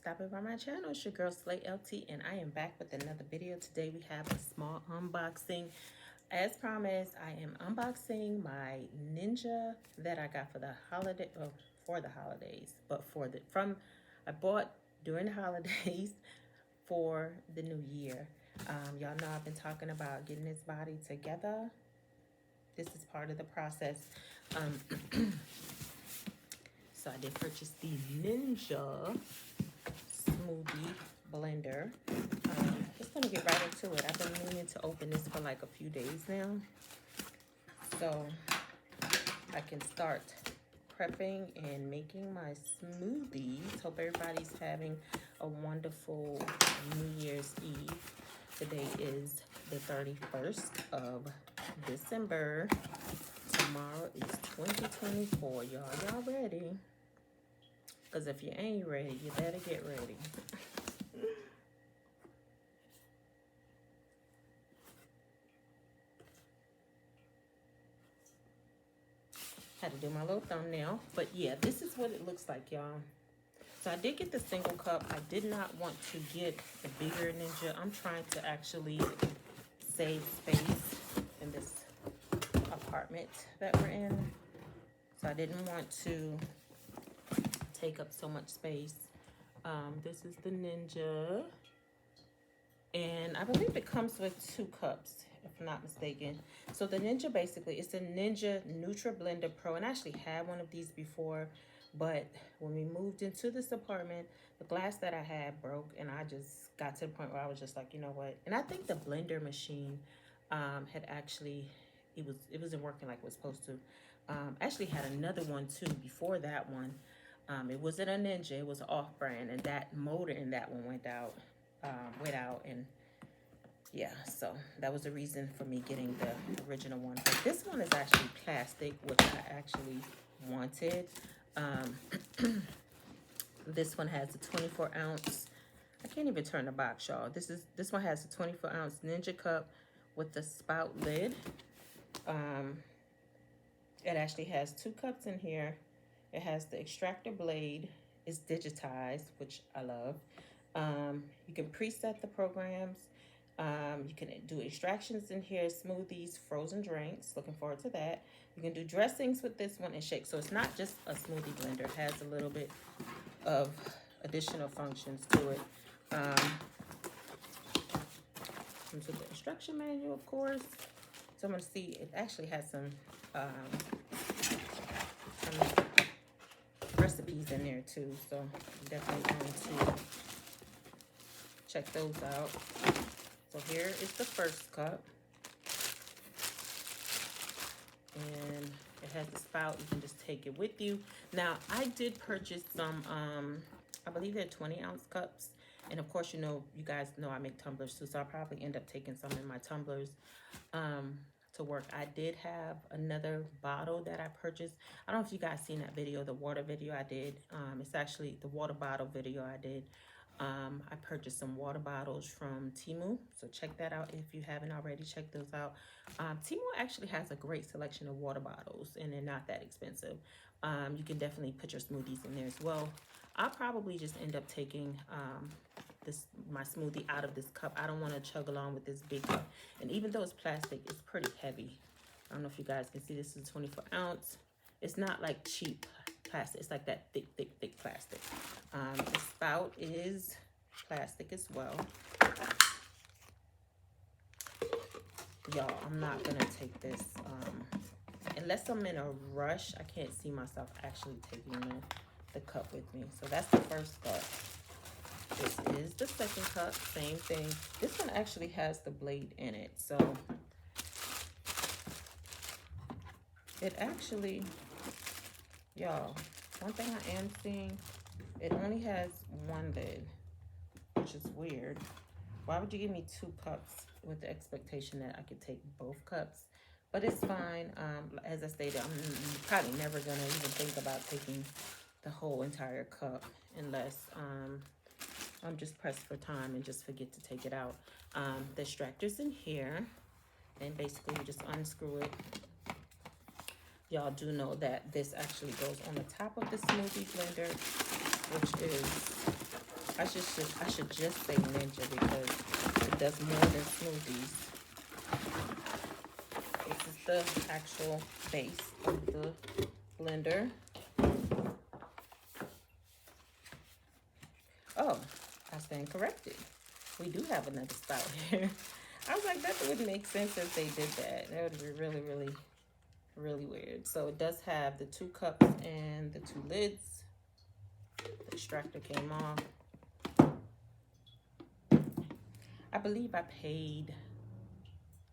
stopping by my channel. It's your girl Slay LT, and I am back with another video. Today we have a small unboxing. As promised, I am unboxing my Ninja that I got for the holiday, well, for the holidays, but I bought during the holidays for the new year. Y'all know I've been talking about getting this body together. This is part of the process. So I did purchase the Ninja Smoothie blender. Just gonna get right into it. I've been meaning to open this for like a few days now, so I can start prepping and making my smoothies. Hope everybody's having a wonderful New Year's Eve. Today is the 31st of December. Tomorrow is 2024, y'all. Y'all ready? Because if you ain't ready, you better get ready. Had to do my little thumbnail. But yeah, this is what it looks like, y'all. So I did get the single cup. I did not want to get the bigger Ninja. I'm trying to actually save space in this apartment that we're in. So I didn't want to take up so much space. This is the Ninja, and I believe it comes with 2 cups, if I'm not mistaken. So the Ninja, basically, it's a Ninja Nutra Blender Pro, and I actually had one of these before, but when we moved into this apartment, the glass that I had broke, and I just got to the point where I was just like, you know what? And I think the blender machine had actually, it wasn't working like it was supposed to. Actually had another one too before that one. It wasn't a Ninja, it was an off-brand, and that motor in that one went out, and yeah, so that was the reason for me getting the original one. But this one is actually plastic, which I actually wanted. This one has a 24-ounce. I can't even turn the box, y'all. This one has a 24-ounce Ninja cup with the spout lid. It actually has 2 cups in here. It has the extractor blade. It's digitized, which I love. You can preset the programs. You can do extractions in here, smoothies, frozen drinks. Looking forward to that. You can do dressings with this one and shake. So it's not just a smoothie blender. It has a little bit of additional functions to it. Comes with the instruction manual, of course. So I'm going to see, it actually has some recipes in there too, so I'm definitely going to check those out. So here is the first cup, and it has the spout. You can just take it with you. Now I did purchase some I believe they're 20-ounce cups, and of course, you guys know I make tumblers too, so I'll probably end up taking some in my tumblers to work. I did have another bottle that I purchased. I don't know if you guys seen that video, the water video I did. It's actually the water bottle video I did. I purchased some water bottles from Temu, so check that out if you haven't already. Check those out. Temu actually has a great selection of water bottles, and they're not that expensive. You can definitely put your smoothies in there as well. I'll probably just end up taking my smoothie out of this cup. I don't want to chug along with this big cup. And even though it's plastic, it's pretty heavy. I don't know if you guys can see, this is 24-ounce. It's not like cheap plastic. It's like that thick plastic. The spout is plastic as well. Y'all, I'm not going to take this. Unless I'm in a rush, I can't see myself actually taking the cup with me. So that's the first cup. This is the second cup, same thing. This one actually has the blade in it, so it actually, y'all, one thing I am seeing, it only has 1 lid, which is weird. Why would you give me 2 cups with the expectation that I could take both cups? But it's fine. As I stated, I'm probably never gonna even think about taking the whole entire cup unless I'm just pressed for time and just forget to take it out. The extractor's in here, and basically you just unscrew it. Y'all do know that this actually goes on the top of the smoothie blender, which is I should just say Ninja because it does more than smoothies. This is the actual base of the blender. Oh, I stand corrected. We do have another spout here. I was like, that wouldn't make sense if they did that. That would be really, really, really weird. So it does have the 2 cups and the 2 lids. The extractor came off. I believe I paid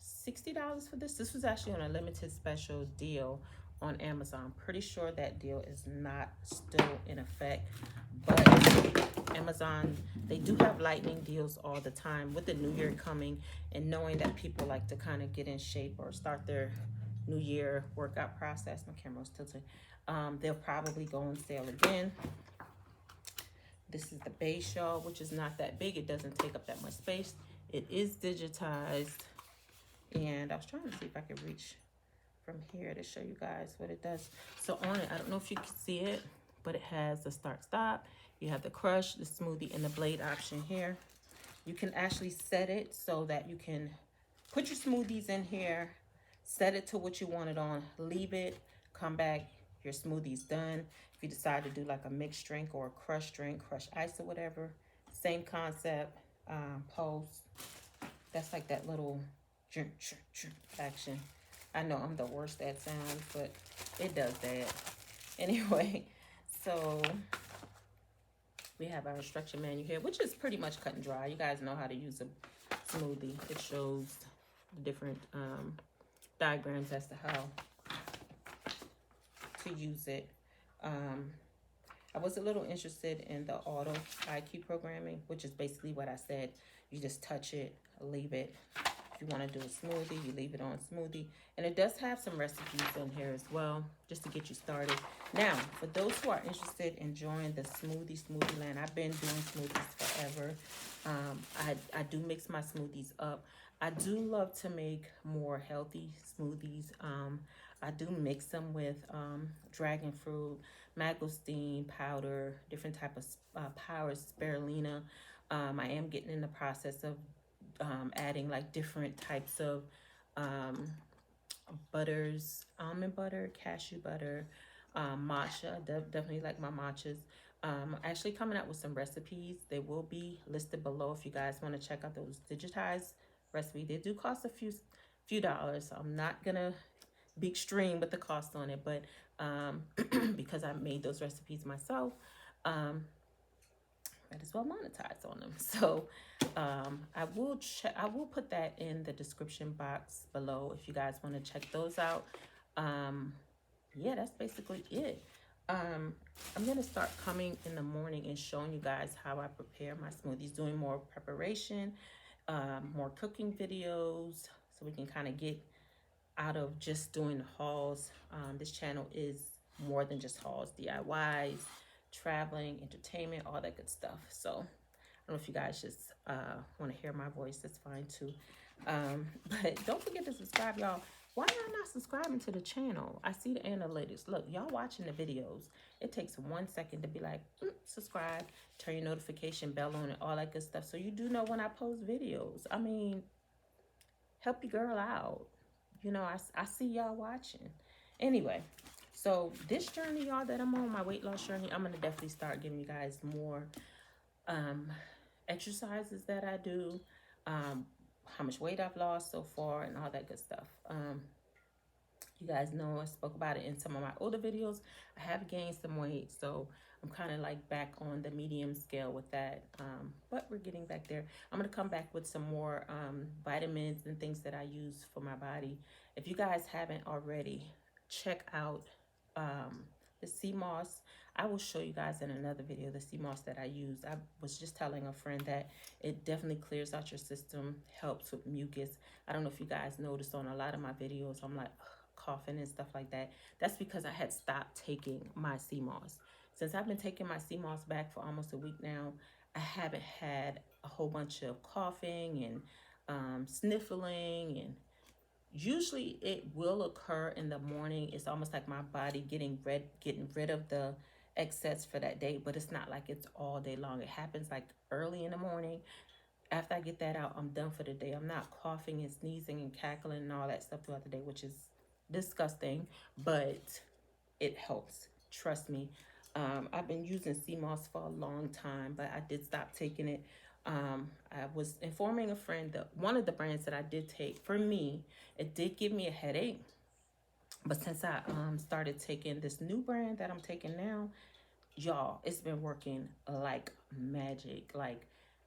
$60 for this. This was actually on a limited special deal on Amazon. Pretty sure that deal is not still in effect, but Amazon, they do have lightning deals all the time with the new year coming, and knowing that people like to kind of get in shape or start their new year workout process. My camera was tilted. They'll probably go on sale again. This is the base, y'all, which is not that big. It doesn't take up that much space. It is digitized. And I was trying to see if I could reach from here to show you guys what it does. So on it, I don't know if you can see it, but it has the start stop. You have the crush, the smoothie, and the blade option here. You can actually set it so that you can put your smoothies in here, set it to what you want it on, leave it, come back, your smoothie's done. If you decide to do like a mixed drink or a crushed drink, crushed ice or whatever, same concept, pulse. That's like that little action. I know I'm the worst at sounds, but it does that. Anyway, so we have our instruction manual here, which is pretty much cut and dry. You guys know how to use a smoothie. It shows the different diagrams as to how to use it. I was a little interested in the auto IQ programming, which is basically what I said. You just touch it, leave it. If you want to do a smoothie, you leave it on smoothie. And it does have some recipes in here as well, just to get you started. Now, for those who are interested in joining the smoothie land, I've been doing smoothies forever. I do mix my smoothies up. I do love to make more healthy smoothies. I do mix them with dragon fruit, mangosteen powder, different type of powders, spirulina. I am getting in the process of adding like different types of butters, almond butter, cashew butter, matcha. Definitely like my matchas. Actually coming out with some recipes. They will be listed below if you guys want to check out those digitized recipes. They do cost a few dollars. So I'm not gonna be extreme with the cost on it, but because I made those recipes myself, might as well monetize on them. So I will put that in the description box below if you guys want to check those out. Yeah, that's basically it. I'm gonna start coming in the morning and showing you guys how I prepare my smoothies, doing more preparation, more cooking videos, so we can kind of get out of just doing the hauls. This channel is more than just hauls, DIYs, traveling, entertainment, all that good stuff. So I don't know if you guys just want to hear my voice, that's fine too. But don't forget to subscribe, y'all. Why are y'all not subscribing to the channel? I see the analytics. Look, y'all watching the videos. It takes 1 second to be like, subscribe, turn your notification bell on and all that good stuff, so you do know when I post videos. I mean, help your girl out. You know, I see y'all watching. Anyway, so this journey, y'all, that I'm on, my weight loss journey, I'm going to definitely start giving you guys more exercises that I do, how much weight I've lost so far, and all that good stuff. You guys know I spoke about it in some of my older videos. I have gained some weight, so I'm kind of like back on the medium scale with that, but we're getting back there. I'm going to come back with some more vitamins and things that I use for my body. If you guys haven't already, check out the sea moss. I will show you guys in another video the sea moss that I use. I was just telling a friend that it definitely clears out your system, helps with mucus. I don't know if you guys noticed on a lot of my videos, I'm like coughing and stuff like that. That's because I had stopped taking my sea moss. Since I've been taking my sea moss back for almost a week now, I haven't had a whole bunch of coughing and sniffling, and usually it will occur in the morning. It's almost like my body getting rid of the excess for that day, but it's not like it's all day long. It happens like early in the morning. After I get that out, I'm done for the day. I'm not coughing and sneezing and cackling and all that stuff throughout the day, which is disgusting, but it helps. Trust me. I've been using sea moss for a long time, but I did stop taking it. I was informing a friend that one of the brands that I did take, for me, it did give me a headache. But since I started taking this new brand that I'm taking now, y'all, it's been working like magic. Like,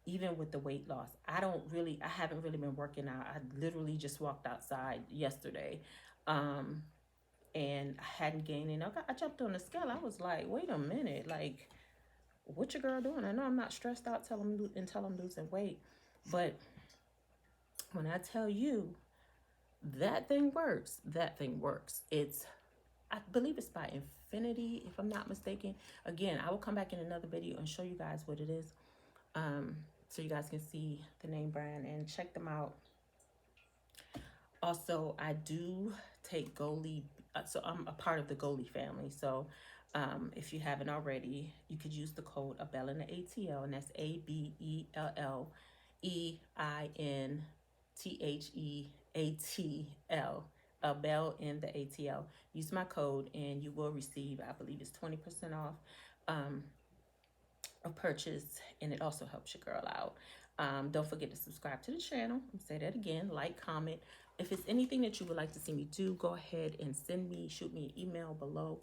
even with the weight loss, I haven't really been working out. I literally just walked outside yesterday. And I hadn't gained any. I jumped on the scale. I was like, wait a minute, like, what your girl doing? I know I'm not stressed out until I'm losing weight, but when I tell you that thing works, that thing works. I believe it's by Infinity, if I'm not mistaken. Again, I will come back in another video and show you guys what it is, so you guys can see the name brand and check them out. Also, I do take Goli, so I'm a part of the Goli family. So if you haven't already, you could use the code ABEL in the ATL, and that's ABELLEINTHEATL. ABEL in the ATL. Use my code and you will receive, I believe it's 20% off a purchase, and it also helps your girl out. Don't forget to subscribe to the channel. I'll say that again. Like, comment. If it's anything that you would like to see me do, go ahead and shoot me an email below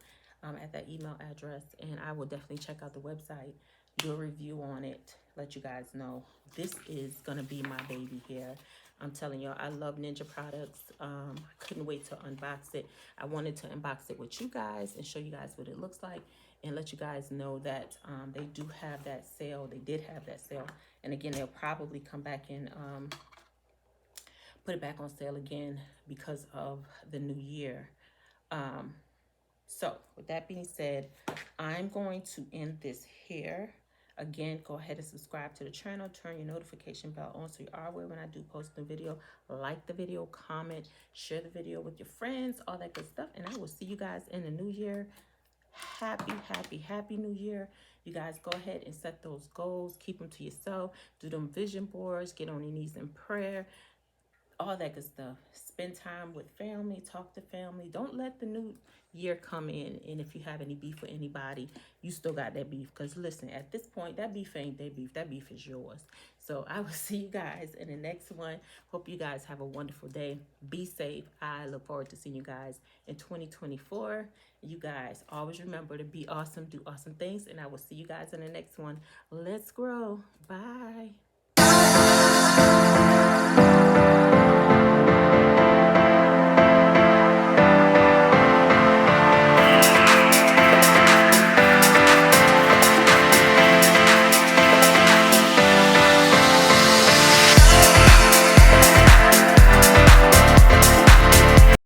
at that email address, and I will definitely check out the website, do a review on it, let you guys know. This is gonna be my baby here. I'm telling y'all, I love Ninja products. I couldn't wait to unbox it. I wanted to unbox it with you guys and show you guys what it looks like, and let you guys know that they do have that sale. They did have that sale, and again, they'll probably come back and put it back on sale again because of the new year. So with that being said, I'm going to end this here. Again, go ahead and subscribe to the channel, turn your notification bell on so you are aware when I do post a video. Like the video, comment, share the video with your friends, all that good stuff, and I will see you guys in the new year. Happy, happy, happy new year. You guys go ahead and set those goals, keep them to yourself, do them vision boards, get on your knees in prayer, all that good stuff. Spend time with family, talk to family. Don't let the new year come in, and if you have any beef with anybody, you still got that beef. Because listen, at this point, that beef ain't their beef. That beef is yours. So I will see you guys in the next one. Hope you guys have a wonderful day. Be safe. I look forward to seeing you guys in 2024. You guys always remember to be awesome, do awesome things, and I will see you guys in the next one. Let's grow. Bye.